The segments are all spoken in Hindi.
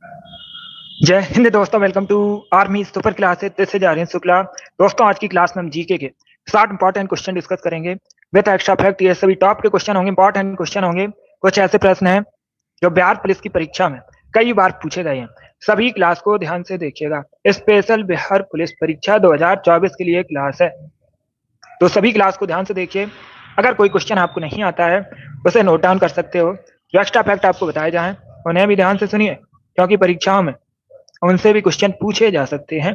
जय हिंद दोस्तों, welcome to army super classes. This is Aryan Shukla. दोस्तों, आज की क्लास में हम जीके के 60 इंपॉर्टेंट क्वेश्चन डिस्कस करेंगे विद एक्स्ट्रा फैक्ट। ये सभी टॉप के क्वेश्चन होंगे, इंपॉर्टेंट क्वेश्चन होंगे। कुछ ऐसे प्रश्न हैं जो बिहार पुलिस की परीक्षा में कई बार पूछे गए हैं। सभी क्लास को ध्यान से देखिएगा। स्पेशल बिहार पुलिस परीक्षा 2024 के लिए क्लास है, तो सभी क्लास को ध्यान से देखिए। अगर कोई क्वेश्चन आपको नहीं आता है उसे नोट डाउन कर सकते हो। जो एक्स्ट्रा फैक्ट आपको बताए जाएं उन्हें भी ध्यान से सुनिए, क्योंकि परीक्षाओं में उनसे भी क्वेश्चन पूछे जा सकते हैं।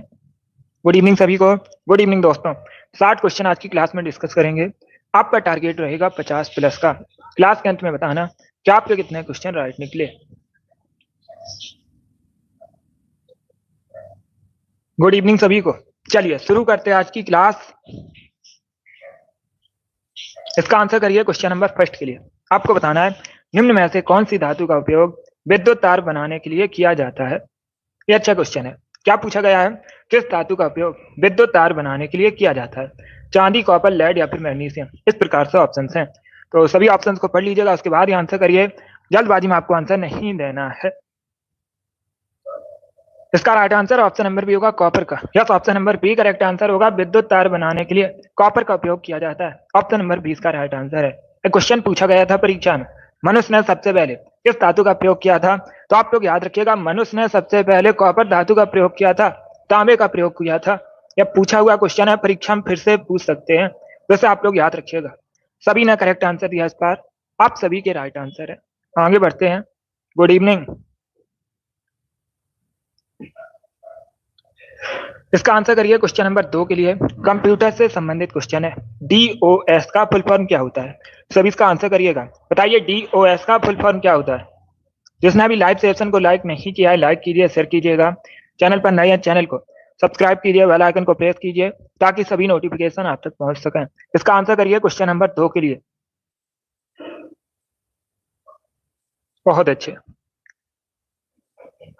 गुड इवनिंग सभी को। गुड इवनिंग दोस्तों। 60 क्वेश्चन आज की क्लास में डिस्कस करेंगे। आपका टारगेट रहेगा 50 प्लस का। क्लास के अंत में बताना कि आपके कितने क्वेश्चन राइट निकले। गुड इवनिंग सभी को। चलिए शुरू करते हैं आज की क्लास। इसका आंसर करिए क्वेश्चन नंबर फर्स्ट के लिए। आपको बताना है निम्न में से कौन सी धातु का उपयोग विद्युत तार बनाने के लिए किया जाता है। ये अच्छा क्वेश्चन है। क्या पूछा गया है? किस धातु का उपयोग विद्युत तार बनाने के लिए किया जाता है? चांदी, कॉपर, लेड या फिर मैग्नीशियम। इस प्रकार से ऑप्शंस हैं, तो सभी ऑप्शंस को पढ़ लीजिएगा, उसके बाद ही आंसर करिए। जल्दबाजी में आपको आंसर नहीं देना है। इसका right answer option number B होगा, कॉपर का। Yes, option number B correct answer होगा। विद्युत तार बनाने के लिए कॉपर का उपयोग किया जाता है। ऑप्शन नंबर बी इसका राइट आंसर है। एक क्वेश्चन पूछा गया था परीक्षा में, मनुष्य ने सबसे पहले किस धातु का प्रयोग किया था? तो आप लोग याद रखिएगा, मनुष्य ने सबसे पहले कॉपर धातु का प्रयोग किया था, तांबे का प्रयोग किया था। यह पूछा हुआ क्वेश्चन है, परीक्षा में फिर से पूछ सकते हैं, वैसे आप लोग याद रखिएगा। सभी ने करेक्ट आंसर दिया इस बार, आप सभी के राइट आंसर है। आगे बढ़ते हैं। Good evening. इसका आंसर करिए क्वेश्चन नंबर 2 के लिए। कंप्यूटर से संबंधित क्वेश्चन है। डीओएस का फुल फॉर्म क्या होता है? सभी इसका आंसर करिएगा। बताइए डीओएस का फुल फॉर्म क्या होता है? जिसने अभी लाइव सेशन को लाइक नहीं किया है, लाइक कीजिए, शेयर कीजिएगा। चैनल पर नए हैं, चैनल को सब्सक्राइब कीजिए, बेल आइकन को प्रेस कीजिए ताकि सभी नोटिफिकेशन आप तक पहुंच सकें। इसका आंसर करिए क्वेश्चन नंबर 2 के लिए। बहुत अच्छे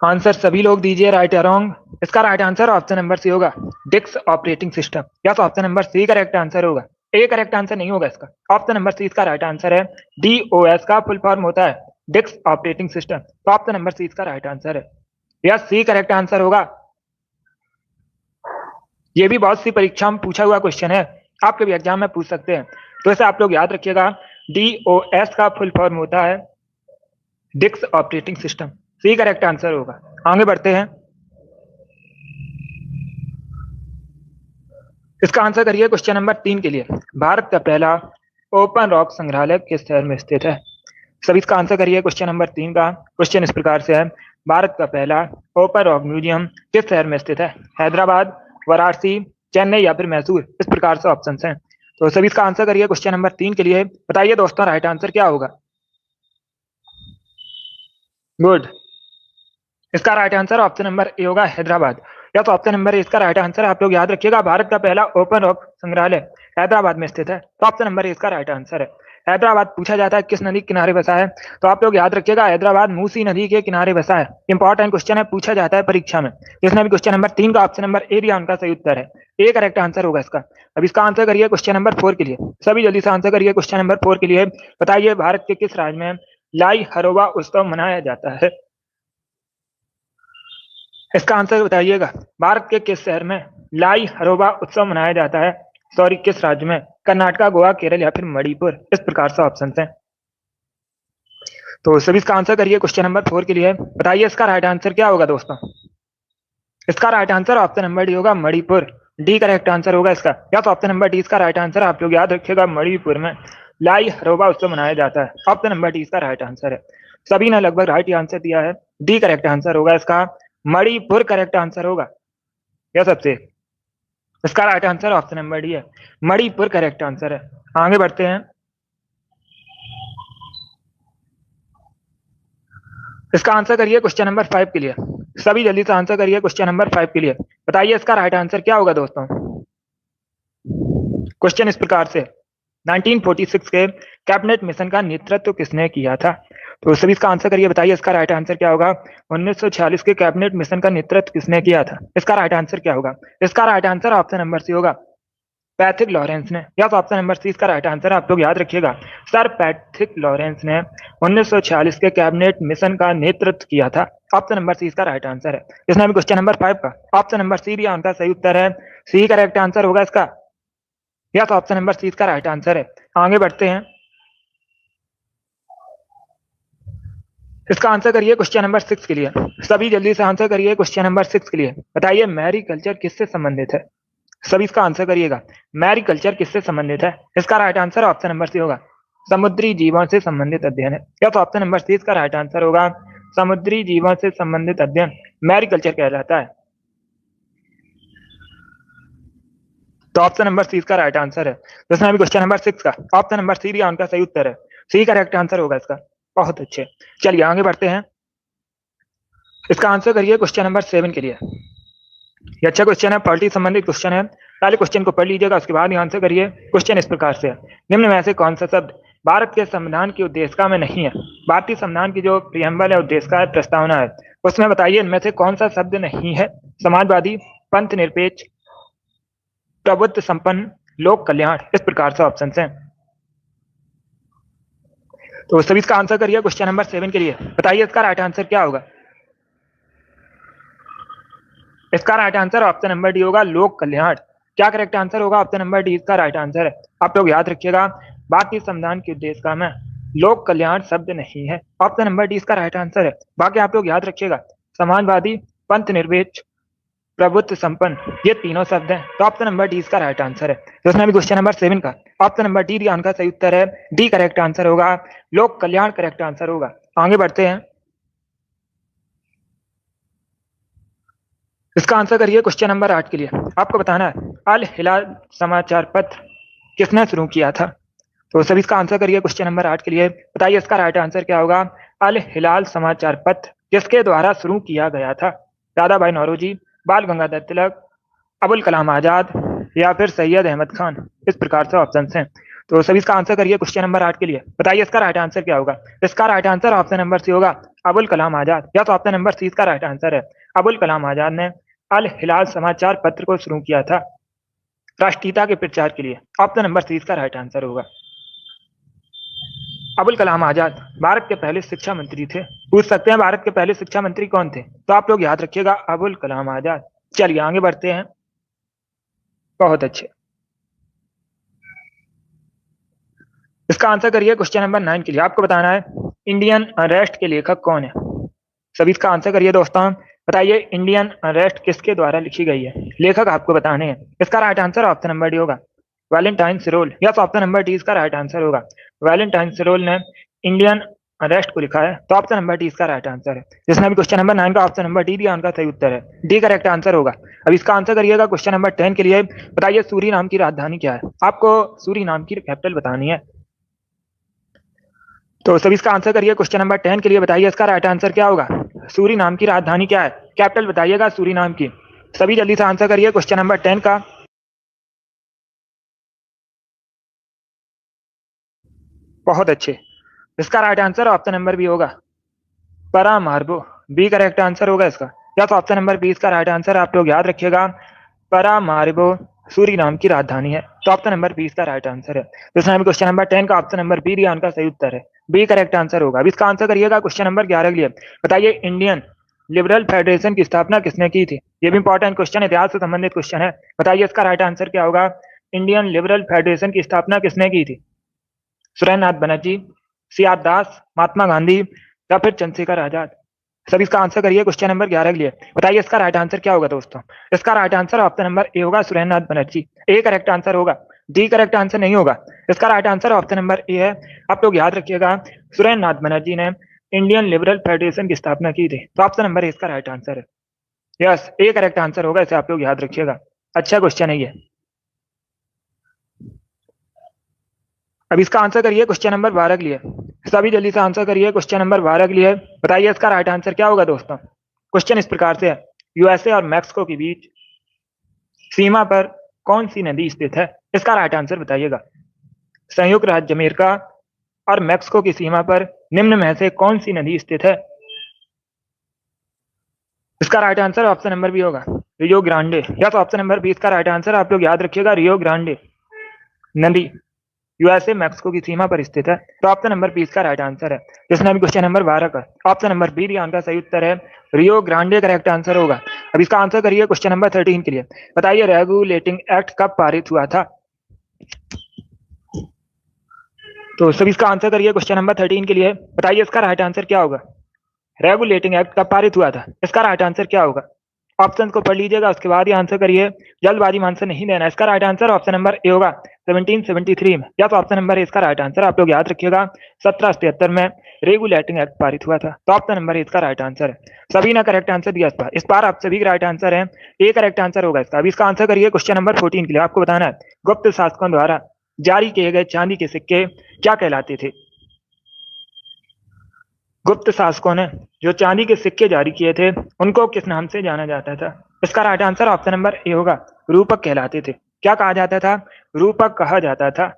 आंसर सभी लोग दीजिए, राइट या रॉन्ग। इसका right answer option number C होगा, डिक्स ऑपरेटिंग सिस्टम। या तो option number C correct answer होगा। ए करेक्ट आंसर नहीं होगा इसका। ऑप्शन नंबर सी इसका राइट आंसर है। डीओएस का फुल फॉर्म होता है डिक्स ऑपरेटिंग सिस्टम, तो ऑप्शन नंबर सी इसका राइट आंसर है। या सी करेक्ट आंसर होगा। ये भी बहुत सी परीक्षा में पूछा हुआ क्वेश्चन है, आपके भी एग्जाम में पूछ सकते हैं, तो इसे आप लोग याद रखिएगा। डीओएस का फुल फॉर्म होता है डिक्स operating system. C correct answer होगा। आगे बढ़ते हैं। इसका आंसर करिए क्वेश्चन नंबर 3 के लिए। भारत का पहला ओपन रॉक संग्रहालय किस शहर में स्थित है? सभी इसका आंसर करिए क्वेश्चन नंबर 3 का। क्वेश्चन इस प्रकार से है, भारत का पहला ओपन रॉक म्यूजियम किस शहर में स्थित है? हैदराबाद, वाराणसी, चेन्नई या फिर मैसूर। इस प्रकार से ऑप्शन हैं, तो सभी इसका आंसर करिए क्वेश्चन नंबर 3 के लिए। बताइए दोस्तों राइट आंसर क्या होगा? गुड। इसका right answer option number A होगा, हैदराबाद। या तो ऑप्शन नंबर ए इसका राइट आंसर है। आप लोग याद रखिएगा, भारत का पहला ओपन रॉक संग्रहालय हैदराबाद में स्थित है, तो ऑप्शन नंबर ए इसका राइट आंसर है। हैदराबाद पूछा जाता है किस नदी के किनारे बसा है, तो आप लोग याद रखिएगा हैदराबाद मूसी नदी के किनारे बसा है। इंपॉर्टेंट क्वेश्चन है, पूछा जाता है परीक्षा में। जिसने भी क्वेश्चन नंबर 3 का ऑप्शन नंबर ए दिया उनका सही उत्तर है। ए करेक्ट आंसर होगा इसका। अब इसका आंसर करिए क्वेश्चन नंबर 4 के लिए। सभी जल्दी से आंसर करिए क्वेश्चन नंबर 4 के लिए। बताइए भारत के किस राज्य में लाई हरोबा उत्सव मनाया जाता है? इसका आंसर बताइएगा। भारत के किस शहर में लाई हरोबा उत्सव मनाया जाता है? सॉरी, किस राज्य में? कर्नाटका, गोवा, केरल या फिर मणिपुर। इस प्रकार से ऑप्शन हैं, तो सभी इसका आंसर करिए क्वेश्चन नंबर 4 के लिए। बताइए इसका राइट आंसर क्या होगा दोस्तों? इसका right answer option number D होगा, मणिपुर। डी करेक्ट आंसर होगा इसका। या तो ऑप्शन नंबर डी इसका राइट आंसर। आप लोग याद रखिएगा, मणिपुर में लाई हरोबा उत्सव मनाया जाता है। ऑप्शन नंबर डी इसका राइट आंसर है। सभी ने लगभग राइट आंसर दिया है। डी करेक्ट आंसर होगा इसका, मणिपुर करेक्ट आंसर होगा। यह सबसे इसका right answer option number D है, मणिपुर करेक्ट आंसर है। आगे बढ़ते हैं। इसका आंसर करिए क्वेश्चन नंबर 5 के लिए। सभी जल्दी से आंसर करिए क्वेश्चन नंबर 5 के लिए। बताइए इसका राइट आंसर क्या होगा दोस्तों? क्वेश्चन इस प्रकार से, 1946 के कैबिनेट मिशन का नेतृत्व किसने किया था? तो सभी इसका आंसर करिए। बताइए इसका राइट आंसर क्या होगा? 1946 के कैबिनेट मिशन का नेतृत्व किसने किया था? इसका राइट आंसर क्या होगा? इसका right answer option number C होगा, पैट्रिक लॉरेंस ने। या तो ऑप्शन नंबर सी इसका राइट आंसर। आप लोग याद रखिएगा, सर पैट्रिक लॉरेंस ने 1946 के कैबिनेट मिशन का नेतृत्व किया था। ऑप्शन नंबर सी इसका राइट आंसर है। इसमें भी क्वेश्चन नंबर 5 का ऑप्शन नंबर सी दिया उनका सही उत्तर है। सी करेक्ट आंसर होगा इसका। यस, ऑप्शन नंबर सी इसका राइट आंसर है। आगे बढ़ते हैं, इसका आंसर करिए क्वेश्चन नंबर 6 के लिए। सभी जल्दी से आंसर करिए क्वेश्चन नंबर 6 के लिए। बताइए मैरी कल्चर किससे संबंधित है? सभी इसका आंसर करिएगा। मैरी कल्चर किससे संबंधित है? इसका right answer option number C होगा, समुद्री जीवन से संबंधित अध्ययन है। या तो ऑप्शन नंबर सी इसका राइट आंसर होगा, समुद्री जीवन से संबंधित अध्ययन मैरी कल्चर कहलाता है। तो ऑप्शन नंबर सी इसका राइट आंसर है। तो इसमें अभी क्वेश्चन नंबर 6 का ऑप्शन नंबर सी दिया उनका सही उत्तर है। सी करेक्ट आंसर होगा इसका। बहुत अच्छे, चलिए आगे बढ़ते हैं। इसका आंसर करिए क्वेश्चन नंबर 7 के लिए। ये अच्छा क्वेश्चन है, पॉलिटी संबंधित क्वेश्चन है। पहले क्वेश्चन को पढ़ लीजिएगा, उसके बाद आंसर करिए। क्वेश्चन इस प्रकार से है, निम्न में से कौन सा शब्द भारत के संविधान की उद्देशिका में नहीं है? भारतीय संविधान की जो प्रियम्बल है, उद्देशिका है, प्रस्तावना है, उसमें बताइए इनमें से कौन सा शब्द नहीं है? समाजवादी, पंथ निरपेक्ष, प्रभुत्व संपन्न, लोक कल्याण, इस प्रकार से ऑप्शन है। तो सभी इसका आंसर करिए क्वेश्चन नंबर 7 के लिए। बताइए इसका राइट आंसर क्या होगा? इसका right answer option number D होगा, लोक कल्याण। क्या करेक्ट आंसर होगा? ऑप्शन नंबर डी इसका राइट आंसर है। आप लोग याद रखिएगा, भारतीय संविधान की उद्देशिका में लोक कल्याण शब्द नहीं है। ऑप्शन नंबर डी इसका राइट आंसर है। बाकी आप लोग याद रखिएगा, समाजवादी, पंथ निरपेक्ष, प्रभुत्व संपन्न, ये तीनों शब्द हैं। तो ऑप्शन नंबर डी इसका राइट आंसर है। तो उसमें भी क्वेश्चन नंबर 7 का ऑप्शन नंबर डी दिया उनका सही उत्तर है। डी करेक्ट आंसर होगा, लोक कल्याण करेक्ट आंसर होगा। आगे बढ़ते हैं, इसका आंसर करिए क्वेश्चन नंबर 8 के लिए। आपको बताना है अल हिलाल समाचार पत्र किसने शुरू किया था? तो सभी इसका आंसर करिए क्वेश्चन नंबर 8 के लिए। बताइए इसका राइट आंसर क्या होगा? अल हिलाल समाचार पत्र किसके द्वारा शुरू किया गया था? दादा भाई नौरोजी, बाल गंगाधर तिलक, अबुल कलाम आजाद, या फिर सैयद अहमद खान, इस प्रकार से ऑप्शन हैं। तो सभी इसका आंसर करिए क्वेश्चन नंबर 8 के लिए। बताइए इसका राइट आंसर क्या होगा? इसका right answer option number C होगा, अबुल कलाम आजाद। या तो ऑप्शन नंबर सी इसका राइट आंसर है। अबुल कलाम आजाद ने अल हिलाल समाचार पत्र को शुरू किया था राष्ट्रीयता के प्रचार के लिए। ऑप्शन नंबर सी इसका राइट आंसर होगा। अबुल कलाम आजाद भारत के पहले शिक्षा मंत्री थे। पूछ सकते हैं भारत के पहले शिक्षा मंत्री कौन थे? तो आप लोग याद रखिएगा, अबुल कलाम आजाद। चलिए आगे बढ़ते हैं। बहुत अच्छे, इसका आंसर करिए क्वेश्चन नंबर 9 के लिए। आपको बताना है इंडियन अरेस्ट के लेखक कौन है? सभी इसका आंसर करिए दोस्तों। बताइए इंडियन अरेस्ट किसके द्वारा लिखी गई है? लेखक आपको बताने हैं। इसका right answer option number D होगा, वैलेंटाइन सिरोल। या तो ऑप्शन नंबर डी इसका राइट आंसर होगा, वैलेंटाइन सिरोल ने इंडियन अरेस्ट को लिखा है। तो ऑप्शन नंबर डी इसका राइट आंसर है। जिसने अभी क्वेश्चन नंबर 9 का ऑप्शन नंबर डी दिया, उनका सही उत्तर है। डी करेक्ट आंसर होगा। अब इसका आंसर करिएगा क्वेश्चन नंबर 10 के लिए। बताइए सूरी नाम की राजधानी क्या है? आपको सूरी नाम की कैपिटल बतानी है। तो सभी इसका आंसर करिए क्वेश्चन नंबर 10 के लिए। बताइए इसका राइट आंसर क्या होगा? सूरी नाम की राजधानी क्या है? कैपिटल बताइएगा सूरी नाम की। सभी जल्दी से आंसर करिए क्वेश्चन नंबर 10 का। बहुत अच्छे, इसका right answer option number B होगा, परामार्बो। बी करेक्ट आंसर होगा इसका। या तो ऑप्शन नंबर बी इसका राइट आंसर। आप लोग याद रखिएगा, परामार्बो सूरी नाम की राजधानी है। तो ऑप्शन नंबर बी इसका राइट आंसर है। दूसरा क्वेश्चन नंबर 10 का ऑप्शन नंबर बी दिया, उनका सही उत्तर है। बी करेक्ट आंसर होगा। अब इसका आंसर करिएगा क्वेश्चन नंबर 11 के लिए। बताइए इंडियन लिबरल फेडरेशन की स्थापना किसने की थी? ये भी इंपॉर्टेंट क्वेश्चन, इतिहास से संबंधित क्वेश्चन है। बताइए इसका राइट आंसर क्या होगा? इंडियन लिबरल फेडरेशन की स्थापना किसने की थी? सुरेंद्रनाथ बनर्जी, सी आर दास, महात्मा गांधी, या फिर चंद्रशेखर आजाद। सभी इसका आंसर करिए क्वेश्चन नंबर 11 के लिए। बताइए इसका राइट आंसर क्या होगा दोस्तों? इसका right answer option number A होगा, Surendranath Banerjee. A correct answer होगा, डी करेक्ट आंसर नहीं होगा। इसका right answer option number A है। आप लोग याद रखिएगा, सुरेंद्रनाथ बनर्जी ने इंडियन लिबरल फेडरेशन की स्थापना की थी। तो ऑप्शन नंबर ए इसका राइट आंसर है। यस, ए करेक्ट आंसर होगा। इसे आप लोग याद रखिएगा, अच्छा क्वेश्चन है ये। अब इसका आंसर करिए क्वेश्चन नंबर 12 के लिए। सभी जल्दी से आंसर करिए क्वेश्चन नंबर 12 के लिए। बताइए इसका राइट आंसर क्या होगा दोस्तों? क्वेश्चन इस प्रकार से है, यूएसए और मैक्सिको के बीच सीमा पर कौन सी नदी स्थित है? इसका राइट आंसर बताइएगा। संयुक्त राज्य अमेरिका और मैक्सिको की सीमा पर निम्न में से कौन सी नदी स्थित है? इसका right answer option number B होगा, रियो ग्रांडे। या तो ऑप्शन नंबर बी इसका राइट आंसर। आप लोग याद रखिएगा, रियो ग्रांडे नदी यूएसए मैक्सिको की सीमा पर स्थित है। तो ऑप्शन नंबर बी इसका राइट आंसर है। जिसने अभी क्वेश्चन नंबर 12 का ऑप्शन नंबर बी दिया, उनका सही उत्तर है रियो ग्रांडे करेक्ट आंसर होगा। अब इसका आंसर करिए क्वेश्चन नंबर 13 के लिए। बताइए रेगुलेटिंग एक्ट कब पारित हुआ था? तो सभी इसका आंसर करिए क्वेश्चन नंबर 13 के लिए। बताइए इसका राइट आंसर क्या होगा? रेगुलेटिंग एक्ट कब पारित हुआ था? इसका राइट आंसर क्या होगा? ऑप्शन को पढ़ लीजिएगा, उसके बाद ही आंसर करिए। जल्दबाजी में आंसर नहीं देना। इसका right answer option number A होगा 1773 में। या तो ऑप्शन नंबर ए इसका राइट आंसर। आप लोग याद रखिएगा 1773 में रेगुलेटिंग एक्ट पारित हुआ था। तो ऑप्शन नंबर ए इसका राइट आंसर है। सभी ने करेक्ट आंसर दिया इस बार आप सभी का राइट आंसर है। ए करेक्ट आंसर होगा इसका। अभी इसका आंसर करिए क्वेश्चन नंबर 14 के लिए। आपको बताना है गुप्त शासकों द्वारा जारी किए गए चांदी के सिक्के क्या कहलाते थे? गुप्त शासकों ने जो चांदी के सिक्के जारी किए थे उनको किस नाम से जाना जाता था? इसका right answer option number A होगा रूपक कहलाते थे। क्या कहा जाता था? रूपक कहा जाता था।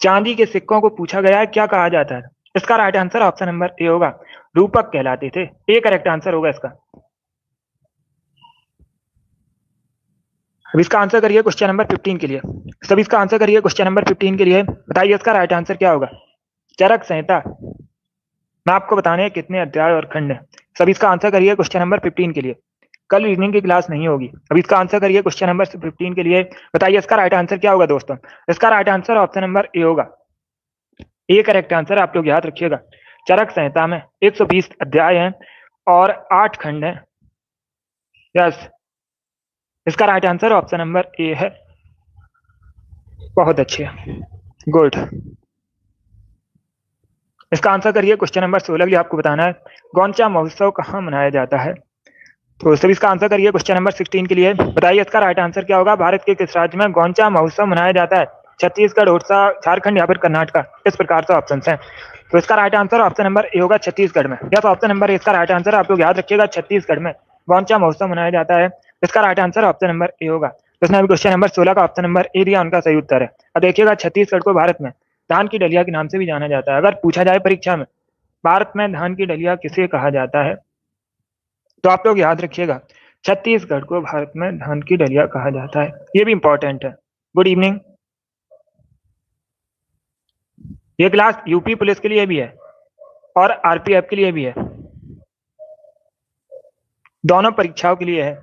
चांदी के सिक्कों को पूछा गया है क्या कहा जाता है? इसका right answer option number A होगा रूपक कहलाते थे। ए करेक्ट आंसर होगा इसका। अब इसका आंसर करिए क्वेश्चन नंबर 15 के लिए। सब इसका आंसर करिए क्वेश्चन नंबर 15 के लिए। बताइए इसका राइट आंसर क्या होगा? चरक संहिता मैं आपको बताने हैं कितने अध्याय और खंड है। सब इसका आंसर करिए क्वेश्चन नंबर 15 के लिए। कल रीजनिंग की क्लास नहीं होगी। अब इसका आंसर करिए क्वेश्चन नंबर 15 के लिए। बताइए इसका राइट आंसर क्या होगा दोस्तों? इसका right answer option number A होगा। A correct answer. आप लोग याद रखिएगा चरक संहिता में 120 अध्याय हैं और 8 खंड हैं। यस, इसका right answer option number A है। बहुत अच्छे, गुड। इसका आंसर करिए क्वेश्चन नंबर 16 के लिए। आपको बताना है गोंचा महोत्सव कहाँ मनाया जाता है? तो सभी इसका आंसर करिए क्वेश्चन नंबर 16 के लिए। बताइए इसका राइट आंसर क्या होगा? भारत के किस राज्य में गोंचा महोत्सव मनाया जाता है? छत्तीसगढ़, उड़ीसा, झारखंड या फिर कर्नाटका? इस प्रकार से ऑप्शन है। तो इसका right answer option number A होगा छत्तीसगढ़ में। या तो ऑप्शन नंबर ए इसका राइट आंसर। आप लोग याद रखिएगा छत्तीसगढ़ में गोंचा महोत्सव मनाया जाता है। इसका right answer option number A होगा। इसने अभी क्वेश्चन नंबर 16 का ऑप्शन नंबर ए दिया, उनका सही उत्तर है। अब देखिएगा छत्तीसगढ़ को भारत में धान की डलिया के नाम से भी जाना जाता है। अगर पूछा जाए परीक्षा में भारत में धान की डलिया किसे कहा जाता है, तो आप लोग याद रखिएगा छत्तीसगढ़ को भारत में धान की डलिया कहा जाता है। ये भी इंपॉर्टेंट है। Good evening. ये क्लास यूपी पुलिस के लिए भी है और आरपीएफ के लिए भी है, दोनों परीक्षाओं के लिए है।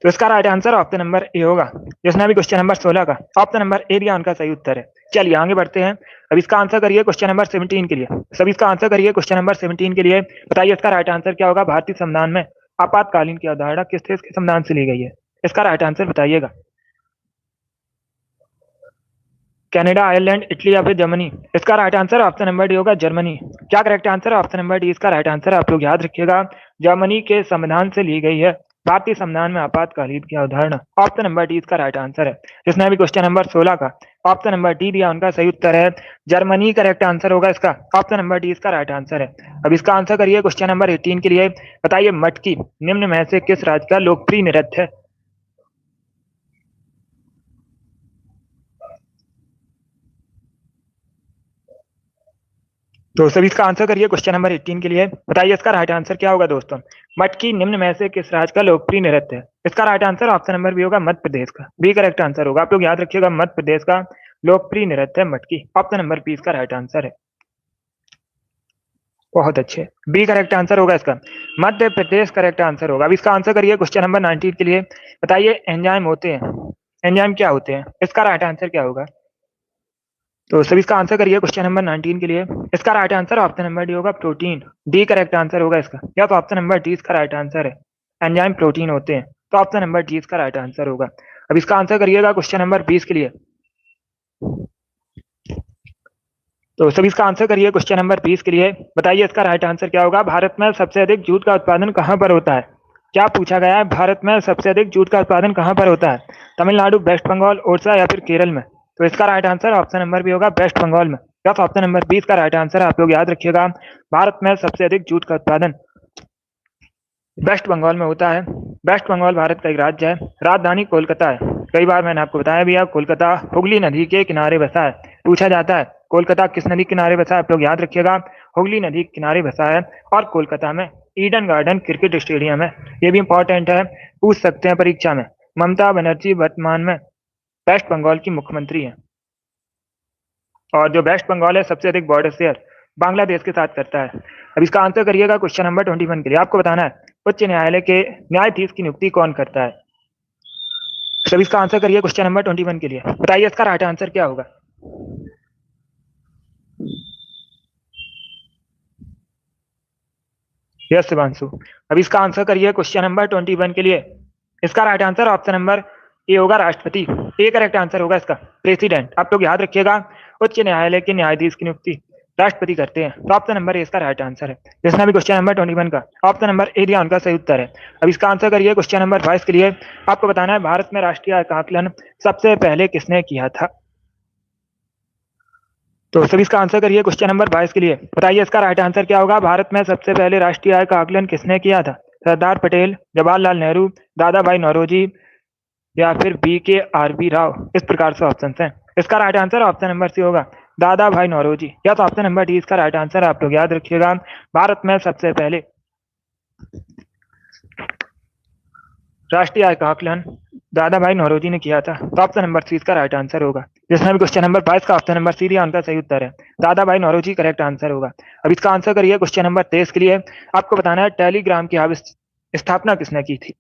तो इसका right answer option number A होगा। जिसने अभी क्वेश्चन नंबर 16 का ऑप्शन नंबर ए दिया, उनका सही उत्तर है। चलिए आगे बढ़ते हैं। अब इसका आंसर करिए क्वेश्चन नंबर 17 के लिए। सब इसका आंसर करिए क्वेश्चन नंबर 17 के लिए। बताइए इसका राइट आंसर क्या होगा? भारतीय संविधान में आपातकालीन की अवधारणा किस देश के संविधान से ली गई है? इसका राइट आंसर बताइएगा। कनाडा, आयरलैंड, इटली या फिर जर्मनी? इसका right answer option number D होगा जर्मनी। क्या correct answer? Option number D इसका राइट आंसर। आप लोग याद रखिएगा जर्मनी के संविधान से ली गई है भारतीय संविधान में आपातकालीन की अवधारणा। ऑप्शन नंबर डी इसका राइट आंसर है। जिसने अभी क्वेश्चन नंबर 16 का ऑप्शन नंबर डी दिया, उनका सही उत्तर है जर्मनी। करेक्ट आंसर होगा इसका। ऑप्शन नंबर डी इसका राइट आंसर है। अब इसका आंसर करिए क्वेश्चन नंबर 18 के लिए। बताइए मटकी निम्न में से किस राज्य का लोकप्रिय नृत्य है? तो सभी इसका आंसर करिए क्वेश्चन नंबर 18 के लिए। बताइए इसका राइट आंसर क्या होगा दोस्तों? मटकी निम्न में से किस राज्य का लोकप्रिय नृत्य है? इसका right answer option number B होगा मध्य प्रदेश का। बी करेक्ट आंसर होगा। आप लोग याद रखिएगा मध्य प्रदेश का लोकप्रिय नृत्य है मटकी। ऑप्शन नंबर बी इसका राइट आंसर है। बहुत अच्छे, बी करेक्ट आंसर होगा इसका। मध्य प्रदेश करेक्ट आंसर होगा। अब इसका आंसर करिए क्वेश्चन नंबर 19 के लिए। बताइए एंजाइम होते हैं, एंजाइम क्या होते हैं? इसका राइट आंसर क्या होगा? तो सभी इसका आंसर करिए क्वेश्चन नंबर 19 के लिए। इसका right answer option number D होगा प्रोटीन। डी करेक्ट आंसर होगा इसका। या तो ऑप्शन नंबर डी इसका राइट आंसर है। एंजाइम प्रोटीन होते हैं, तो ऑप्शन नंबर डी इसका राइट आंसर होगा। अब इसका आंसर करिएगा क्वेश्चन नंबर 20 के लिए। तो सभी इसका आंसर करिए क्वेश्चन नंबर 20 के लिए। बताइए इसका राइट आंसर क्या होगा? भारत में सबसे अधिक जूट का उत्पादन कहाँ पर होता है? क्या पूछा गया है? भारत में सबसे अधिक जूट का उत्पादन कहाँ पर होता है? तमिलनाडु, वेस्ट बंगाल, उड़ीसा या फिर केरल में? तो इसका right answer option number B होगा वेस्ट बंगाल में। या तो ऑप्शन नंबर 20 का राइट आंसर। आप लोग याद रखिएगा भारत में सबसे अधिक जूट का उत्पादन वेस्ट बंगाल में होता है। वेस्ट बंगाल भारत का एक राज्य है। राजधानी कोलकाता है। कई बार मैंने आपको बताया भी है कोलकाता हुगली नदी के किनारे बसा है। पूछा जाता है कोलकाता किस नदी के किनारे बसा है? आप लोग याद रखिएगा हुगली नदी के किनारे बसा है। और कोलकाता में ईडन गार्डन क्रिकेट स्टेडियम है। ये भी इंपॉर्टेंट है, पूछ सकते हैं परीक्षा में। ममता बनर्जी वर्तमान में वेस्ट बंगाल की मुख्यमंत्री है। और जो वेस्ट बंगाल है सबसे अधिक बॉर्डर शेयर बांग्लादेश के साथ करता है। अब इसका आंसर करिएगा क्वेश्चन नंबर 21 के लिए। आपको बताना है उच्च न्यायालय के न्यायाधीश की नियुक्ति कौन करता है। सब इसका आंसर करिए क्वेश्चन नंबर 21 के लिए। बताइए इसका राइट आंसर क्या होगा। यस शिवांशु। अब इसका आंसर करिए क्वेश्चन नंबर 21 के लिए। इसका right answer option number A होगा राष्ट्रपति। ए करेक्ट आंसर होगा इसका प्रेसिडेंट। आप लोग याद रखिएगा उच्च न्यायालय के न्यायाधीश की नियुक्ति राष्ट्रपति करते हैं। तो ऑप्शन नंबर ए इसका राइट आंसर है। जिसने भी क्वेश्चन नंबर 21 का ऑप्शन नंबर ए दिया उनका सही उत्तर है। अब इसका आंसर करिए क्वेश्चन नंबर 22 के लिए। आपको बताना है भारत में राष्ट्रीय आय का आकलन सबसे पहले किसने किया था। तो सभी इसका आंसर करिए क्वेश्चन नंबर 22 के लिए। बताइए इसका राइट आंसर क्या होगा। भारत में सबसे पहले राष्ट्रीय आय का आकलन किसने किया था। सरदार पटेल, जवाहरलाल नेहरू, दादा भाई नौरोजी या फिर BKRB राव। इस प्रकार से ऑप्शन है। इसका right answer option number C होगा दादा भाई नौरोजी। या तो ऑप्शन नंबर डी इसका राइट आंसर है। आप लोग याद रखिएगा भारत में सबसे पहले राष्ट्रीय आय का आकलन दादा भाई नौरोजी ने किया था। तो ऑप्शन नंबर सी इसका राइट आंसर होगा। जिसमें भी क्वेश्चन नंबर 22 का ऑप्शन नंबर सी दिया उनका सही उत्तर है। दादा भाई नौरोजी करेक्ट आंसर होगा। अब इसका आंसर करिए क्वेश्चन नंबर 23 के लिए। आपको बताना है टेलीग्राम की स्थापना किसने की थी।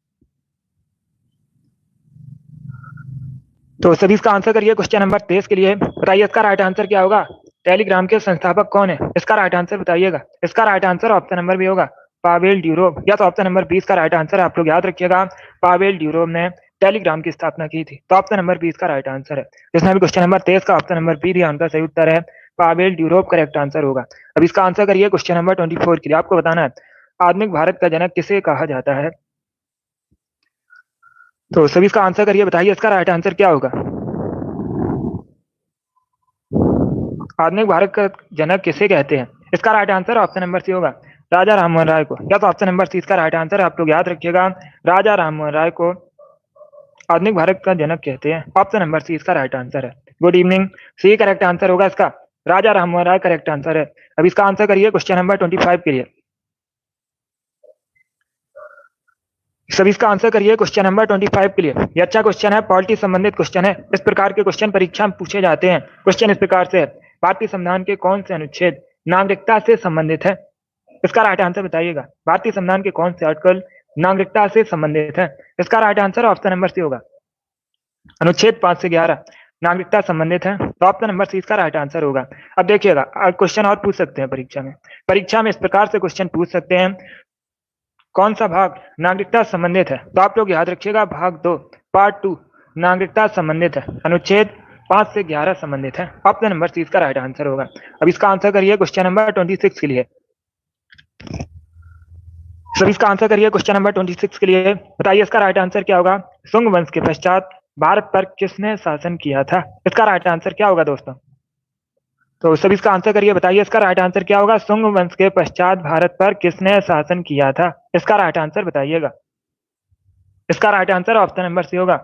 तो सभी इसका आंसर करिए क्वेश्चन नंबर 23 के लिए। बताइए इसका राइट आंसर क्या होगा। टेलीग्राम के संस्थापक कौन है। इसका राइट आंसर बताइएगा। इसका राइट आंसर ऑप्शन नंबर भी होगा पावेल ड्यूरोव। या तो ऑप्शन नंबर 20 का राइट आंसर है। आप लोग याद रखिएगा पावेल ड्यूरोव ने टेलीग्राम की स्थापना की थी। तो ऑप्शन नंबर 20 का राइट आंसर है। जिसमें भी क्वेश्चन नंबर 23 का ऑप्शन नंबर बी दिया उनका सही उत्तर है पावेल ड्यूरोव करेक्ट आंसर होगा। अब इसका आंसर करिए क्वेश्चन नंबर 24 के लिए। आपको बताना है आधुनिक भारत का जनक किसे कहा जाता है। तो सभी इसका आंसर करिए। बताइए इसका राइट आंसर क्या होगा। आधुनिक भारत का जनक किसे कहते हैं। इसका right answer option number C होगा राजा राममोहन राय को। या तो ऑप्शन नंबर सी इसका राइट आंसर है। आप लोग याद रखिएगा राजा राममोहन राय को आधुनिक भारत का जनक कहते हैं। ऑप्शन नंबर सी इसका राइट आंसर है। Good evening. C correct answer होगा इसका राजा राममोहन राय करेक्ट आंसर है। अब इसका आंसर करिए क्वेश्चन नंबर 25 के लिए। सभी इसका आंसर करिए क्वेश्चन नंबर 25 के लिए। ये अच्छा क्वेश्चन है, पॉलिटी संबंधित क्वेश्चन है। इस प्रकार के क्वेश्चन परीक्षा में पूछे जाते हैं। क्वेश्चन इस प्रकार से है भारतीय संविधान के कौन से अनुच्छेद नागरिकता से संबंधित है। इसका राइट आंसर बताइएगा भारतीय संविधान के कौन से आर्टिकल नागरिकता से संबंधित है। इसका right answer option number C होगा अनुच्छेद 5 से 11 नागरिकता संबंधित है। तो ऑप्शन नंबर सी इसका राइट आंसर होगा। अब देखिएगा क्वेश्चन और पूछ सकते हैं परीक्षा में। परीक्षा में इस प्रकार से क्वेश्चन पूछ सकते हैं कौन सा भाग नागरिकता संबंधित है। तो आप लोग याद रखिएगा भाग 2 पार्ट 2 नागरिकता संबंधित है। अनुच्छेद 5 से 11 संबंधित है। ऑप्शन नंबर सी इसका राइट आंसर होगा। अब इसका आंसर करिए क्वेश्चन नंबर 26 के लिए। सभी इसका आंसर करिए क्वेश्चन नंबर 26 के लिए। बताइए इसका राइट आंसर क्या होगा। शुंग वंश के पश्चात भारत पर किसने शासन किया था। इसका राइट आंसर क्या होगा दोस्तों। तो सभी इसका आंसर करिए। बताइए इसका राइट आंसर क्या होगा। शुंग वंश के पश्चात भारत पर किसने शासन किया था। इसका राइट आंसर बताइएगा। इसका right answer option number C होगा